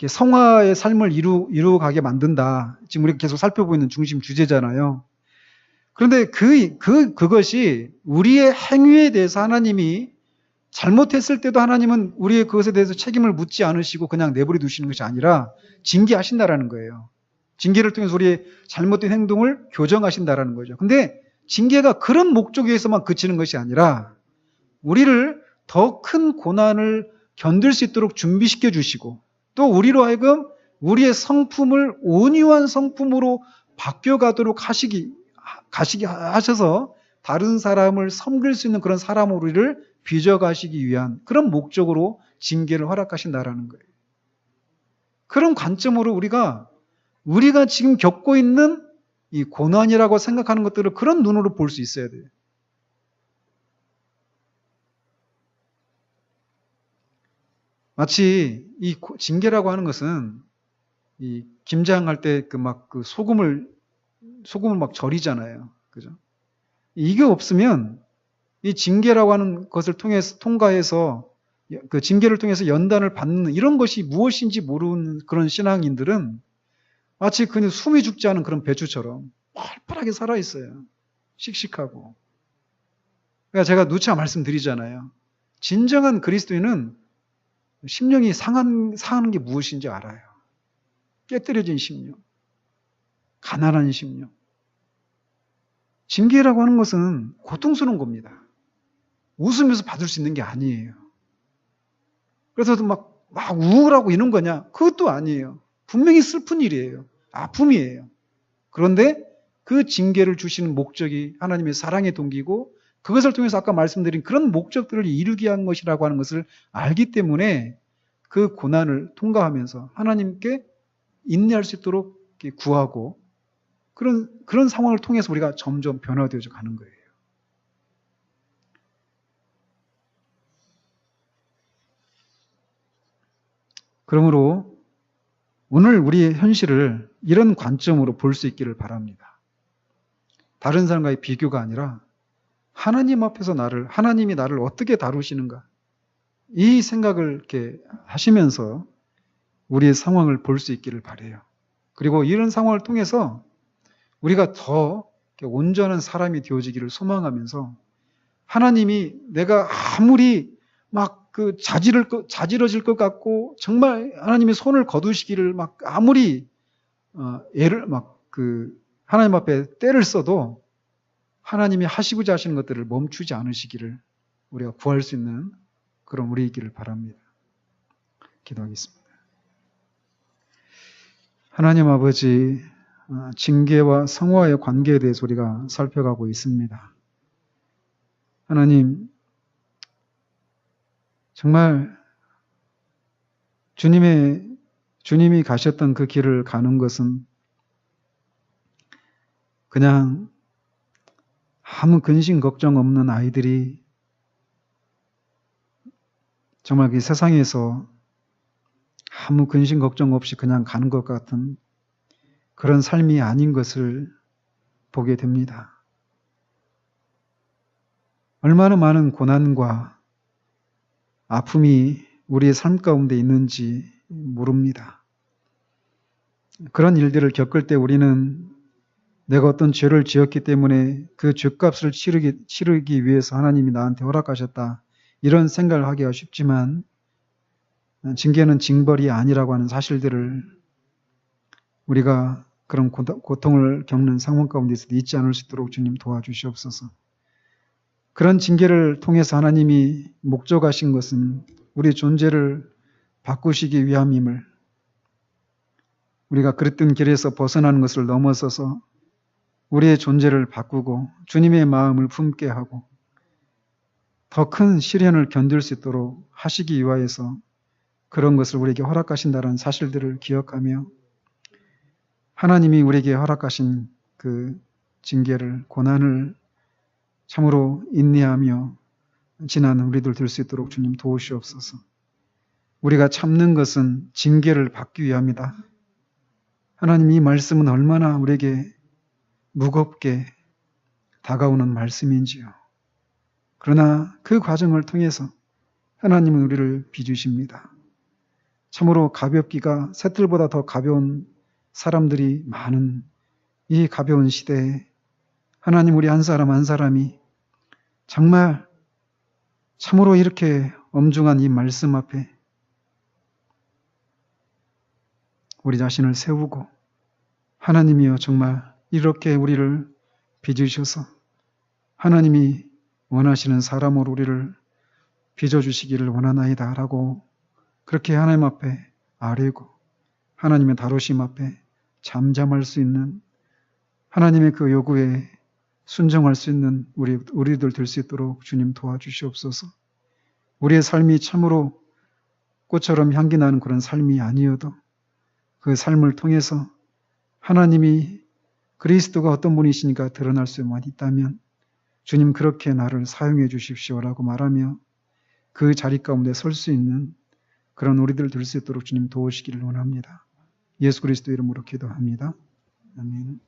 성화의 삶을 이루어가게 만든다. 지금 우리가 계속 살펴보고 있는 중심 주제잖아요. 그런데 그것이 우리의 행위에 대해서 하나님이 잘못했을 때도 하나님은 우리의 그것에 대해서 책임을 묻지 않으시고 그냥 내버려 두시는 것이 아니라 징계하신다라는 거예요. 징계를 통해서 우리의 잘못된 행동을 교정하신다라는 거죠. 근데 징계가 그런 목적에 의해서만 그치는 것이 아니라 우리를 더 큰 고난을 견딜 수 있도록 준비시켜 주시고 또 우리로 하여금 우리의 성품을 온유한 성품으로 바뀌어가도록 가시게 하셔서 다른 사람을 섬길 수 있는 그런 사람으로 우리를 빚어가시기 위한 그런 목적으로 징계를 허락하신다라는 거예요. 그런 관점으로 우리가 지금 겪고 있는 이 고난이라고 생각하는 것들을 그런 눈으로 볼 수 있어야 돼요. 마치 이 징계라고 하는 것은 이 김장할 때 그 소금을 막 절이잖아요. 그죠? 이게 없으면 이 징계라고 하는 것을 통과해서 그 징계를 통해서 연단을 받는 이런 것이 무엇인지 모르는 그런 신앙인들은 마치 그냥 숨이 죽지 않은 그런 배추처럼 활발하게 살아있어요. 씩씩하고. 그러니까 제가 누차 말씀드리잖아요. 진정한 그리스도인은 심령이 상하는 게 무엇인지 알아요. 깨뜨려진 심령, 가난한 심령. 징계라고 하는 것은 고통스러운 겁니다. 웃으면서 받을 수 있는 게 아니에요. 그래서 막 우울하고 이런 거냐? 그것도 아니에요. 분명히 슬픈 일이에요. 아픔이에요. 그런데 그 징계를 주시는 목적이 하나님의 사랑의 동기고 그것을 통해서 아까 말씀드린 그런 목적들을 이루기 위한 것이라고 하는 것을 알기 때문에 그 고난을 통과하면서 하나님께 인내할 수 있도록 구하고 그런 상황을 통해서 우리가 점점 변화되어져 가는 거예요. 그러므로 오늘 우리의 현실을 이런 관점으로 볼 수 있기를 바랍니다. 다른 사람과의 비교가 아니라 하나님 앞에서 하나님이 나를 어떻게 다루시는가 이 생각을 이렇게 하시면서 우리의 상황을 볼 수 있기를 바라요. 그리고 이런 상황을 통해서 우리가 더 온전한 사람이 되어지기를 소망하면서 하나님이 내가 아무리 막 자지러질 것 같고 정말 하나님의 손을 거두시기를 막 아무리 애를 하나님 앞에 때를 써도 하나님이 하시고자 하시는 것들을 멈추지 않으시기를 우리가 구할 수 있는 그런 우리이기를 바랍니다. 기도하겠습니다. 하나님 아버지, 징계와 성화의 관계에 대해서 우리가 살펴가고 있습니다. 하나님, 정말 주님이 가셨던 그 길을 가는 것은 그냥 아무 근심 걱정 없는 아이들이 정말 이 세상에서 아무 근심 걱정 없이 그냥 가는 것 같은 그런 삶이 아닌 것을 보게 됩니다. 얼마나 많은 고난과 아픔이 우리의 삶 가운데 있는지 모릅니다. 그런 일들을 겪을 때 우리는 내가 어떤 죄를 지었기 때문에 그 죄값을 치르기 위해서 하나님이 나한테 허락하셨다. 이런 생각을 하기가 쉽지만 징계는 징벌이 아니라고 하는 사실들을 우리가 그런 고통을 겪는 상황 가운데서도 잊지 않을 수 있도록 주님 도와주시옵소서. 그런 징계를 통해서 하나님이 목적하신 것은 우리 존재를 바꾸시기 위함임을, 우리가 그랬던 길에서 벗어나는 것을 넘어서서 우리의 존재를 바꾸고 주님의 마음을 품게 하고 더 큰 시련을 견딜 수 있도록 하시기 위하여서 그런 것을 우리에게 허락하신다는 사실들을 기억하며 하나님이 우리에게 허락하신 그 징계를, 고난을 참으로 인내하며 지나는 우리들 될 수 있도록 주님 도우시옵소서. 우리가 참는 것은 징계를 받기 위함이다. 하나님, 이 말씀은 얼마나 우리에게 무겁게 다가오는 말씀인지요. 그러나 그 과정을 통해서 하나님은 우리를 빚으십니다. 참으로 가볍기가 새틀보다 더 가벼운 사람들이 많은 이 가벼운 시대에 하나님, 우리 한 사람 한 사람이 정말 참으로 이렇게 엄중한 이 말씀 앞에 우리 자신을 세우고 하나님이여 정말 이렇게 우리를 빚으셔서 하나님이 원하시는 사람으로 우리를 빚어주시기를 원하나이다 라고 그렇게 하나님 앞에 아뢰고 하나님의 다루심 앞에 잠잠할 수 있는, 하나님의 그 요구에 순종할 수 있는 우리들 될 수 있도록 주님 도와주시옵소서. 우리의 삶이 참으로 꽃처럼 향기 나는 그런 삶이 아니어도 그 삶을 통해서 하나님이 그리스도가 어떤 분이시니까 드러날 수만 있다면 주님 그렇게 나를 사용해 주십시오라고 말하며 그 자리 가운데 설 수 있는 그런 우리들 될 수 있도록 주님 도우시기를 원합니다. 예수 그리스도 이름으로 기도합니다. 아멘.